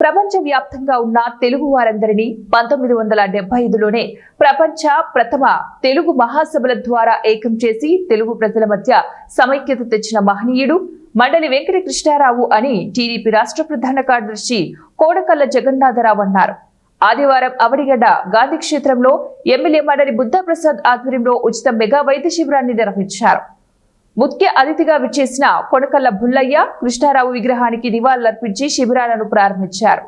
ప్రపంచవ్యాప్తంగా ఉన్న తెలుగు వారందరినీ 1975లోనే ప్రపంచ ప్రథమ తెలుగు మహాసభల ద్వారా ఏకం చేసి తెలుగు ప్రజల మధ్య సమైక్యత తెచ్చిన మహనీయుడు మండలి వెంకట కృష్ణారావు అని టీడీపీ రాష్ట్ర ప్రధాన కార్యదర్శి కోడకల్ల జగన్నాథరావు అన్నారు. ఆదివారం అవడిగడ్డ గాంధీ క్షేత్రంలో ఎమ్మెల్యే మండలి బుద్ధప్రసాద్ ఆధ్వర్యంలో ఉచిత మెగా వైద్య శిబిరాన్ని నిర్వహించారు. ముఖ్య అతిథిగా విచ్చేసిన కొడకల్ల బుల్లయ్య కృష్ణారావు విగ్రహానికి నివాళులర్పించి శిబిరాలను ప్రారంభించారు.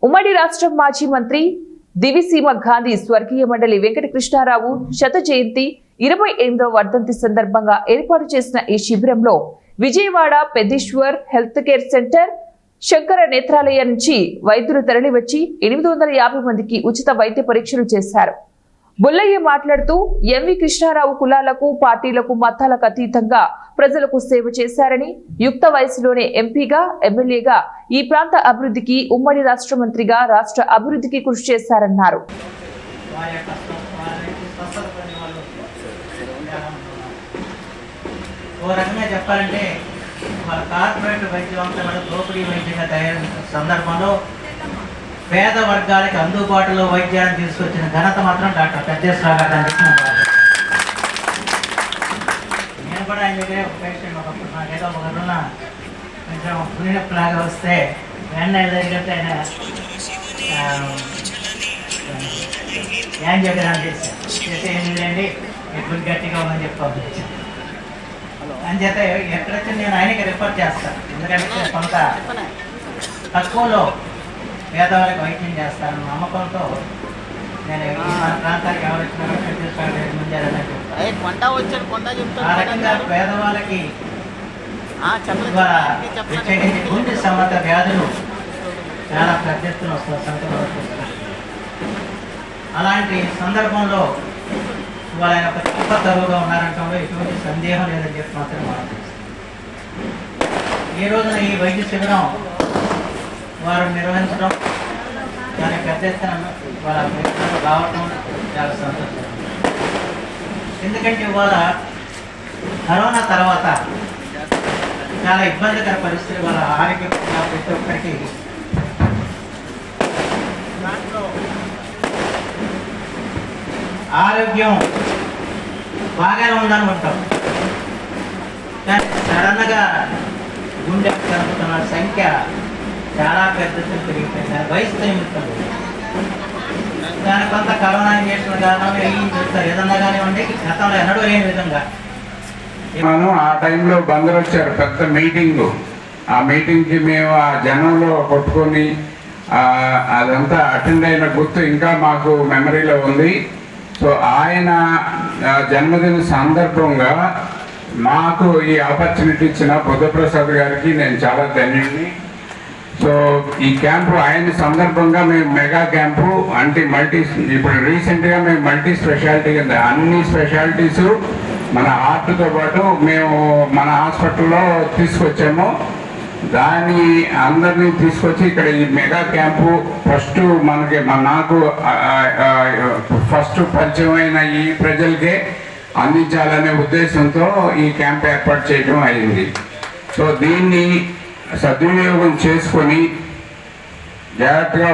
ఉమ్మడి రాష్ట్రం మాజీ మంత్రి దివిసీమ గాంధీ స్వర్గీయ మండలి వెంకట కృష్ణారావు శత జయంతి 28వ వర్ధంతి సందర్భంగా ఏర్పాటు చేసిన ఈ శిబిరంలో Vijayawada Peddeshwar health care centre Sankara Nethralaya నుంచి వైద్యులు తరలివచ్చి 850 మందికి ఉచిత వైద్య పరీక్షలు చేశారు. బుల్లయ్య మాట్లాడుతూ ఎంవి కృష్ణారావు కులాలకు పార్టీలకు మతాలకు అతీతంగా ప్రజలకు సేవ చేశారని, యుక్త వయసులోనే ఎంపీగా ఎమ్మెల్యేగా ఈ ప్రాంత అభివృద్ధికి ఉమ్మడి రాష్ట్ర మంత్రిగా రాష్ట్ర అభివృద్ధికి కృషి చేశారన్నారు. సందర్భంలో పేద వర్గాలకు అందుబాటులో వైద్యాన్ని తీసుకొచ్చిన ఘనత మాత్రం డాక్టర్ పెద్దేశ్వరరావు గారు. నేను కూడా ఆయన దగ్గరే ఒక పేషెంట్ ఒకప్పుడు నాకేదో ఒక రోజున కొంచెం పుణ్యప్లాగా వస్తే వెన్న దగ్గరికి ఆయన ఏం చెప్పాను చేస్తే ఏం లేదండి ఎప్పుడు గట్టిగా ఉందని చెప్పి పంపించాను. అని చేత ఎక్కడొచ్చి నేను ఆయనకి రిపోర్ట్ చేస్తాను. ఎందుకంటే కొంత తక్కువలో పేదవాళ్ళకి వైద్యం చేస్తాను నమ్మకంతో నేను మన ప్రాంతానికి ఎవరు ఆ రకంగా పేదవాళ్ళకి ప్రత్యేకించి గుండె సంబంధ వ్యాధులు చాలా పెద్ద ఎత్తున వస్తుంది. అలాంటి సందర్భంలో ఇవాళ ఆయన ఒక గొప్ప తరువుగా ఉన్నారంటే ఎటువంటి సందేహం లేదని చెప్పి మాత్రం మనం ఈ రోజున ఈ వైద్య శిబిరం వారు నిర్వహించడం దాని పెద్ద ఎత్తున వాళ్ళ ప్రయత్నాలు రావటం చాలా సంతోషం. ఎందుకంటే ఇవాళ కరోనా తర్వాత చాలా ఇబ్బందికర పరిస్థితి వాళ్ళ ఆరోగ్యంగా ప్రతి ఒక్కరికి ఆరోగ్యం బాగానే ఉందనుకుంటాం, కానీ సడన్గా గుండె జరుపుతున్న సంఖ్య చాలా పెద్ద పెరిగిపోయింది. వయసు నిమిత్తం దాని కొంత కరోనా చేసిన కారణం ఏం చెప్తారు ఏదన్నా కానివ్వండి గతంలో ఎన్నడూ లేని విధంగా మనం ఆ టైంలో బందరు వచ్చారు పెద్ద మీటింగ్. ఆ మీటింగ్కి మేము ఆ జనంలో కొట్టుకొని అదంతా అటెండ్ అయిన గుర్తు ఇంకా మాకు మెమరీలో ఉంది. సో ఆయన జన్మదిన సందర్భంగా మాకు ఈ ఆపర్చునిటీ ఇచ్చిన బుద్ధప్రసాద్ గారికి నేను చాలా ధన్యుడిని. సో ఈ క్యాంపు ఆయన సందర్భంగా మేము మెగా క్యాంపు అంటే ఇప్పుడు రీసెంట్గా మేము మల్టీ స్పెషాలిటీ కింద అన్ని స్పెషాలిటీస్ మన హార్ట్తో పాటు మేము మన హాస్పిటల్లో తీసుకొచ్చాము. దాన్ని అందరినీ తీసుకొచ్చి ఇక్కడ ఈ మెగా క్యాంపు ఫస్ట్ నాకు ఫస్ట్ పరిచయం అయిన ఈ ప్రజలకే అందించాలనే ఉద్దేశంతో ఈ క్యాంప్ ఏర్పాటు చేయడం అయింది. సో దీన్ని సద్వినియోగం చేసుకొని జాగ్రత్తగా